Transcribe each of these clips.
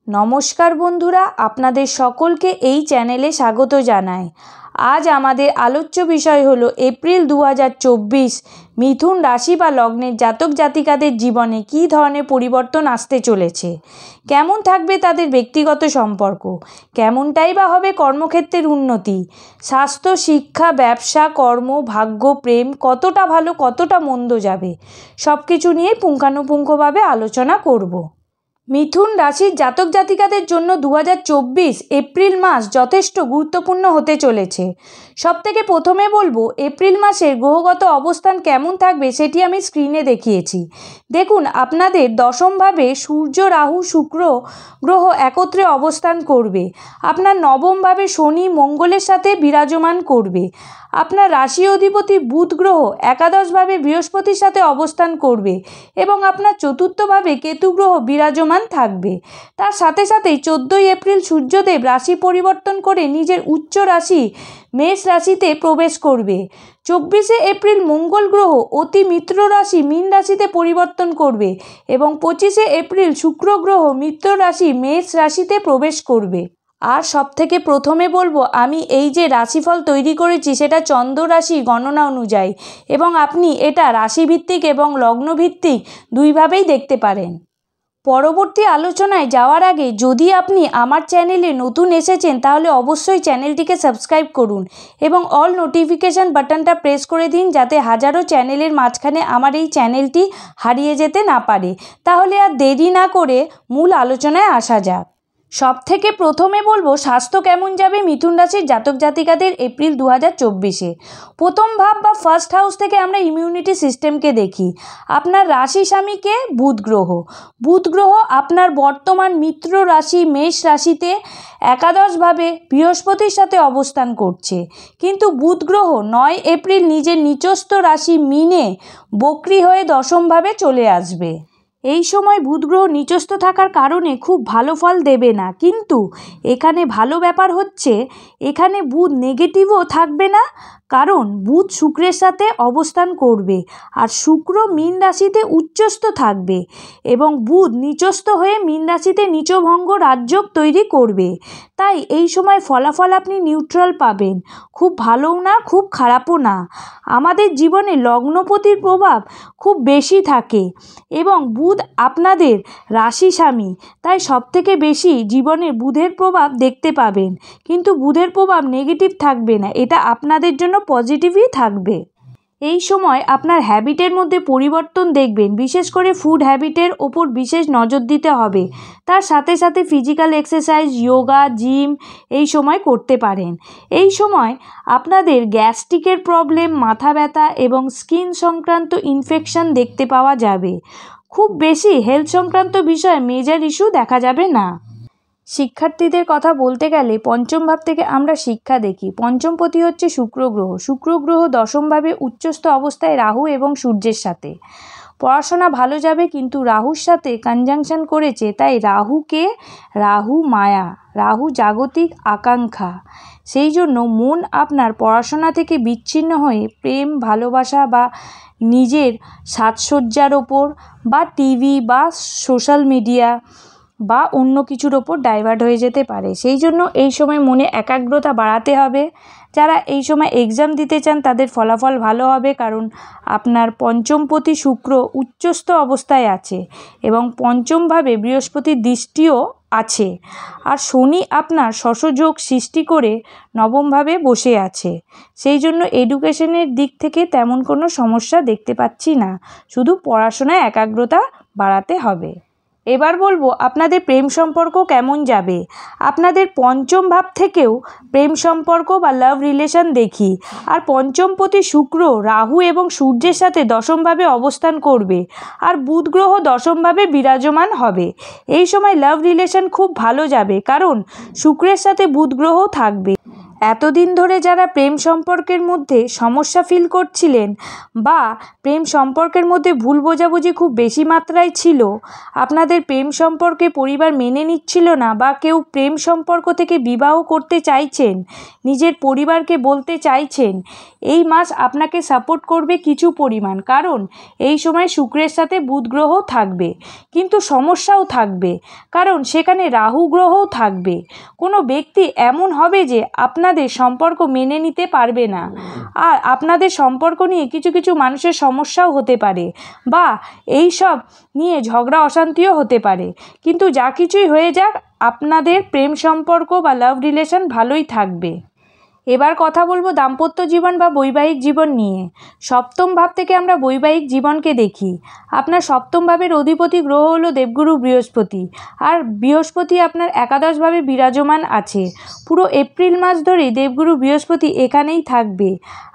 নমস্কার বন্ধুরা, আপনাদের সকলকে এই চ্যানেলে স্বাগত জানাই। আজ আমাদের আলোচ্য বিষয় হলো এপ্রিল 2024 মিথুন রাশি বা লগ্নের জাতক জাতিকাদের জীবনে কী ধরনের পরিবর্তন আসতে চলেছে, কেমন থাকবে তাদের ব্যক্তিগত সম্পর্ক, কেমনটাই বা হবে কর্মক্ষেত্রের উন্নতি, স্বাস্থ্য, শিক্ষা, ব্যবসা, কর্ম, ভাগ্য, প্রেম, কতটা ভালো কতটা মন্দ যাবে, সব কিছু নিয়ে পুঙ্খানুপুঙ্খভাবে আলোচনা করব। মিথুন রাশির জাতক জাতিকাদের জন্য 2024 এপ্রিল মাস যথেষ্ট গুরুত্বপূর্ণ হতে চলেছে। সবথেকে প্রথমে বলবো, এপ্রিল মাসের গ্রহগত অবস্থান কেমন থাকবে সেটি আমি স্ক্রিনে দেখিয়েছি। দেখুন, আপনাদের দশমভাবে সূর্য, রাহু, শুক্র গ্রহ একত্রে অবস্থান করবে। আপনার নবমভাবে শনি মঙ্গলের সাথে বিরাজমান করবে। আপনার রাশি অধিপতি বুধ গ্রহ একাদশভাবে বৃহস্পতির সাথে অবস্থান করবে এবং আপনার চতুর্থভাবে কেতু গ্রহ বিরাজমান থাকবে। তার সাথে সাথেই 14 এপ্রিল সূর্যদেব রাশি পরিবর্তন করে নিজের উচ্চ রাশি মেষ রাশিতে প্রবেশ করবে। 24 এপ্রিল মঙ্গল গ্রহ অতি মিত্র রাশি মীন রাশিতে পরিবর্তন করবে এবং 25 এপ্রিল শুক্র গ্রহ মিত্র রাশি মেষ রাশিতে প্রবেশ করবে। আর সবথেকে প্রথমে বলবো, আমি এই যে রাশিফল তৈরি করেছি সেটা চন্দ্র রাশি গণনা অনুযায়ী এবং আপনি এটা রাশিভিত্তিক এবং লগ্নভিত্তিক দুইভাবেই দেখতে পারেন। পরবর্তী আলোচনায় যাওয়ার আগে যদি আপনি আমার চ্যানেলে নতুন এসেছেন তাহলে অবশ্যই চ্যানেলটিকে সাবস্ক্রাইব করুন এবং অল নোটিফিকেশান বাটনটা প্রেস করে দিন, যাতে হাজারো চ্যানেলের মাঝখানে আমার এই চ্যানেলটি হারিয়ে যেতে না পারে। তাহলে আর দেরি না করে মূল আলোচনায় আসা যাক। সবথেকে প্রথমে বলবো, স্বাস্থ্য কেমন যাবে মিথুন রাশির জাতক জাতিকাদের এপ্রিল 2024-এ। প্রথম ভাব বা ফার্স্ট হাউস থেকে আমরা ইমিউনিটি সিস্টেমকে দেখি। আপনার রাশি স্বামীকে বুধ গ্রহ। বুধ গ্রহ আপনার বর্তমান মিত্র রাশি মেষ রাশিতে একাদশভাবে বৃহস্পতির সাথে অবস্থান করছে, কিন্তু বুধ গ্রহ 9 এপ্রিল নিজের নিচস্থ রাশি মীনে বক্রী হয়ে দশমভাবে চলে আসবে। এই সময় বুধ গ্রহ নিচস্থ থাকার কারণে খুব ভালো ফল দেবে না, কিন্তু এখানে ভালো ব্যাপার হচ্ছে এখানে বুধ নেগেটিভও থাকবে না, কারণ বুধ শুক্রের সাথে অবস্থান করবে আর শুক্র মীন রাশিতে উচ্চস্থ থাকবে এবং বুধ নিচস্থ হয়ে মীন রাশিতে নিচভঙ্গ রাজযোগ তৈরি করবে। তাই এই সময় ফলাফল আপনি নিউট্রাল পাবেন, খুব ভালোও না খুব খারাপও না। আমাদের জীবনে লগ্নপতির প্রভাব খুব বেশি থাকে এবং বুধ আপনাদের রাশি স্বামী, তাই সবথেকে বেশি জীবনে বুধের প্রভাব দেখতে পাবেন, কিন্তু বুধের প্রভাব নেগেটিভ থাকবে না, এটা আপনাদের জন্য পজিটিভই থাকবে। এই সময় আপনার হ্যাবিটের মধ্যে পরিবর্তন দেখবেন, বিশেষ করে ফুড হ্যাবিটের ওপর বিশেষ নজর দিতে হবে। তার সাথে সাথে ফিজিক্যাল এক্সারসাইজ, যোগা, জিম এই সময় করতে পারেন। এই সময় আপনাদের গ্যাস্ট্রিকের প্রবলেম, মাথা ব্যথা এবং স্কিন সংক্রান্ত ইনফেকশন দেখতে পাওয়া যাবে। খুব বেশি হেলথ সংক্রান্ত বিষয়ে মেজর ইস্যু দেখা যাবে না। শিক্ষার্থীদের কথা বলতে গেলে পঞ্চম ভাব থেকে আমরা শিক্ষা দেখি। পঞ্চমপতি হচ্ছে শুক্র গ্রহ। শুক্র গ্রহ দশমভাবে উচ্চস্থ অবস্থায় রাহু এবং সূর্যের সাথে। পড়াশোনা ভালো যাবে, কিন্তু রাহুর সাথে কনজাংশন করেছে, তাই রাহু মায়া, রাহু জাগতিক আকাঙ্ক্ষা। সেই জন্য মন আপনার পড়াশোনা থেকে বিচ্ছিন্ন হয়ে প্রেম, ভালোবাসা বা নিজের সাজসজ্জার ওপর বা টিভি বা সোশ্যাল মিডিয়া বা অন্য কিছুর ওপর ডাইভার্ট হয়ে যেতে পারে। সেই জন্য এই সময় মনে একাগ্রতা বাড়াতে হবে। যারা এই সময় এক্সাম দিতে চান তাদের ফলাফল ভালো হবে, কারণ আপনার পঞ্চমপতি শুক্র উচ্চস্থ অবস্থায় আছে এবং পঞ্চমভাবে বৃহস্পতির দৃষ্টিও আছে, আর শনি আপনার শশযোগ সৃষ্টি করে নবমভাবে বসে আছে। সেই জন্য এডুকেশনের দিক থেকে তেমন কোনো সমস্যা দেখতে পাচ্ছি না, শুধু পড়াশোনায় একাগ্রতা বাড়াতে হবে। এবার বলবো, আপনাদের প্রেম সম্পর্ক কেমন যাবে। আপনাদের পঞ্চম ভাব থেকেও প্রেম সম্পর্ক বা লাভ রিলেশন দেখি, আর পঞ্চমপতি শুক্র রাহু এবং সূর্যের সাথে দশমভাবে অবস্থান করবে আর বুধ গ্রহ দশমভাবে বিরাজমান হবে। এই সময় লাভ রিলেশন খুব ভালো যাবে, কারণ শুক্রের সাথে বুধ গ্রহ থাকবে। এতদিন ধরে যারা প্রেম সম্পর্কের মধ্যে সমস্যা ফিল করছিলেন বা প্রেম সম্পর্কের মধ্যে ভুল বোঝাবুঝি খুব বেশি মাত্রায় ছিল, আপনাদের প্রেম সম্পর্কে পরিবার মেনে নিচ্ছিল না বা কেউ প্রেম সম্পর্ক থেকে বিবাহ করতে চাইছেন, নিজের পরিবারকে বলতে চাইছেন, এই মাস আপনাকে সাপোর্ট করবে কিছু পরিমাণ। কারণ এই সময় শুক্রের সাথে বুধ গ্রহ থাকবে, কিন্তু সমস্যাও থাকবে, কারণ সেখানে রাহু গ্রহও থাকবে। কোনো ব্যক্তি এমন হবে যে আপনাদের সম্পর্ক মেনে নিতে পারবে না, আর আপনাদের সম্পর্ক নিয়ে কিছু কিছু মানুষের সমস্যাও হতে পারে বা এই সব নিয়ে ঝগড়া অশান্তিও হতে পারে। কিন্তু যা কিছুই হয়ে যাক, আপনাদের প্রেম সম্পর্ক বা লাভ রিলেশন ভালোই থাকবে। এবার কথা বলবো দাম্পত্য জীবন বা বৈবাহিক জীবন নিয়ে। সপ্তম ভাব থেকে আমরা বৈবাহিক জীবনকে দেখি। আপনার সপ্তম ভাবের অধিপতি গ্রহ হলো দেবগুরু বৃহস্পতি, আর বৃহস্পতি আপনার একাদশভাবে বিরাজমান আছে। পুরো এপ্রিল মাস ধরেই দেবগুরু বৃহস্পতি এখানেই থাকবে।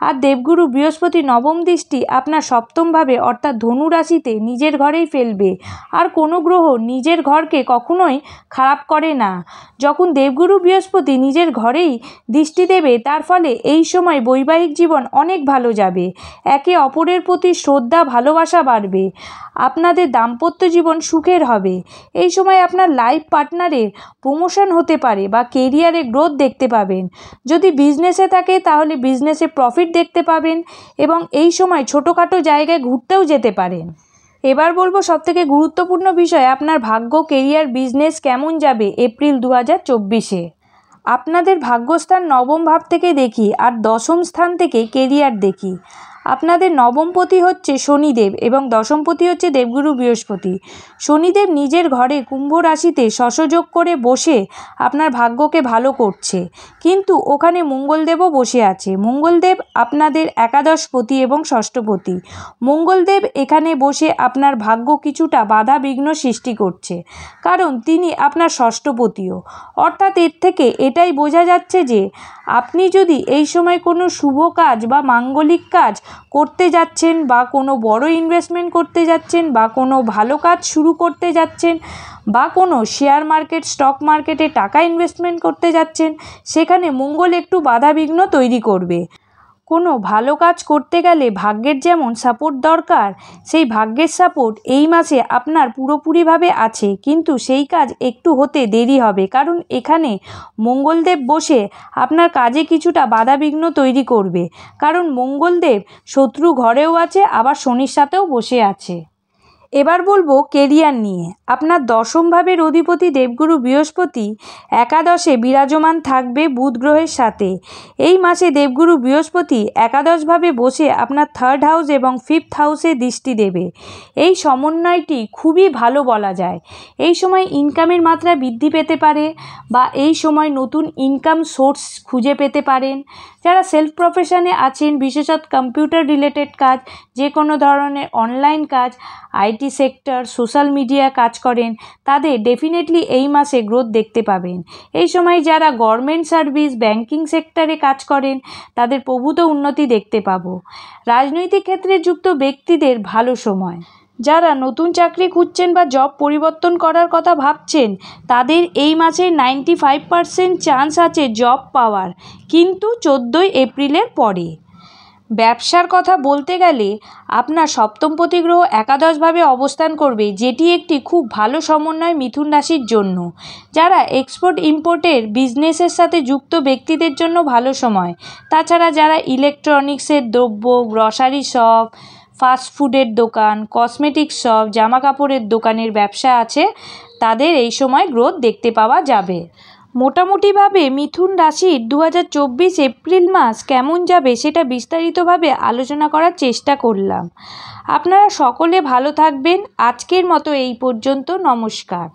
আর দেবগুরু বৃহস্পতি নবম দৃষ্টি আপনার সপ্তম ভাবে অর্থাৎ ধনু রাশিতে নিজের ঘরেই ফেলবে। আর কোনো গ্রহ নিজের ঘরকে কখনোই খারাপ করে না। যখন দেবগুরু বৃহস্পতি নিজের ঘরেই দৃষ্টি দেবে, তার ফলে এই সময় বৈবাহিক জীবন অনেক ভালো যাবে। একে অপরের প্রতি শ্রদ্ধা ভালোবাসা বাড়বে। আপনাদের দাম্পত্য জীবন সুখের হবে। এই সময় আপনার লাইফ পার্টনারের প্রমোশন হতে পারে বা কেরিয়ারে গ্রোথ দেখতে পাবেন। যদি বিজনেসে থাকে তাহলে বিজনেসে প্রফিট দেখতে পাবেন এবং এই সময় ছোটোখাটো জায়গায় ঘুরতেও যেতে পারেন। এবার বলবো সবথেকে গুরুত্বপূর্ণ বিষয়, আপনার ভাগ্য, কেরিয়ার, বিজনেস কেমন যাবে এপ্রিল 2024-এ। আপনাদের ভাগ্যস্থান নবম ভাব থেকে দেখি আর দশম স্থান থেকে কেরিয়ার দেখি। আপনাদের নবমপতি হচ্ছে শনিদেব এবং দশমপতি হচ্ছে দেবগুরু বৃহস্পতি। শনিদেব নিজের ঘরে কুম্ভ রাশিতে শশযোগ করে বসে আপনার ভাগ্যকে ভালো করছে, কিন্তু ওখানে মঙ্গলদেবও বসে আছে। মঙ্গলদেব আপনাদের একাদশপতি এবং ষষ্ঠপতি। মঙ্গলদেব এখানে বসে আপনার ভাগ্য কিছুটা বাধা বিঘ্ন সৃষ্টি করছে, কারণ তিনি আপনার ষষ্ঠপতিও। অর্থাৎ এর থেকে এটাই বোঝা যাচ্ছে যে আপনি যদি এই সময় কোনো শুভ কাজ বা মাঙ্গলিক কাজ করতে যাচ্ছেন বা কোনো বড় ইনভেস্টমেন্ট করতে যাচ্ছেন বা কোনো ভালো কাজ শুরু করতে যাচ্ছেন বা কোনো শেয়ার মার্কেট, স্টক মার্কেটে টাকা ইনভেস্টমেন্ট করতে যাচ্ছেন, সেখানে মঙ্গল একটু বাধাবিঘ্ন তৈরি করবে। কোনো ভালো কাজ করতে গেলে ভাগ্যের যেমন সাপোর্ট দরকার, সেই ভাগ্যের সাপোর্ট এই মাসে আপনার পুরোপুরিভাবে আছে, কিন্তু সেই কাজ একটু হতে দেরি হবে, কারণ এখানে মঙ্গলদেব বসে আপনার কাজে কিছুটা বাধাবিঘ্ন তৈরি করবে। কারণ মঙ্গলদেব শত্রু ঘরেও আছে, আবার শনির সাথেও বসে আছে। এবার বলবো কেরিয়ার নিয়ে। আপনার দশম ভাবের অধিপতি দেবগুরু বৃহস্পতি একাদশে বিরাজমান থাকবে বুধ গ্রহের সাথে। এই মাসে দেবগুরু বৃহস্পতি একাদশভাবে বসে আপনার থার্ড হাউস এবং ফিফথ হাউসে দৃষ্টি দেবে। এই সমন্বয়টি খুবই ভালো বলা যায়। এই সময় ইনকামের মাত্রা বৃদ্ধি পেতে পারে বা এই সময় নতুন ইনকাম সোর্স খুঁজে পেতে পারেন। যারা সেলফ প্রফেশনে আছেন, বিশেষত কম্পিউটার রিলেটেড কাজ, যে কোনো ধরনের অনলাইন কাজ, আইটি সেক্টর, সোশ্যাল মিডিয়া কাজ করেন, তাদের ডেফিনেটলি এই মাসে গ্রোথ দেখতে পাবেন। এই সময় যারা গভর্নমেন্ট সার্ভিস, ব্যাংকিং সেক্টরে কাজ করেন, তাদের প্রভূত উন্নতি দেখতে পাবো। রাজনৈতিক ক্ষেত্রে যুক্ত ব্যক্তিদের ভালো সময়। যারা নতুন চাকরি খুঁজছেন বা জব পরিবর্তন করার কথা ভাবছেন, তাদের এই মাসে 95% চান্স আছে জব পাওয়ার, কিন্তু 14 এপ্রিলের পরে। ব্যবসার কথা বলতে গেলে আপনার সপ্তমপতি গ্রহ একাদশভাবে অবস্থান করবে, যেটি একটি খুব ভালো সমন্বয় মিথুন রাশির জন্য। যারা এক্সপোর্ট ইম্পোর্টের বিজনেসের সাথে যুক্ত ব্যক্তিদের জন্য ভালো সময়। তাছাড়া যারা ইলেকট্রনিক্সের দ্রব্য, গ্রসারি শপ, ফাস্টফুডের দোকান, কসমেটিক্স শপ, জামা কাপড়ের দোকানের ব্যবসা আছে, তাদের এই সময় গ্রোথ দেখতে পাওয়া যাবে। মোটামুটিভাবে মিথুন রাশির 2024 এপ্রিল মাস কেমন যাবে সেটা বিস্তারিতভাবে আলোচনা করার চেষ্টা করলাম। আপনারা সকলে ভালো থাকবেন। আজকের মতো এই পর্যন্ত। নমস্কার।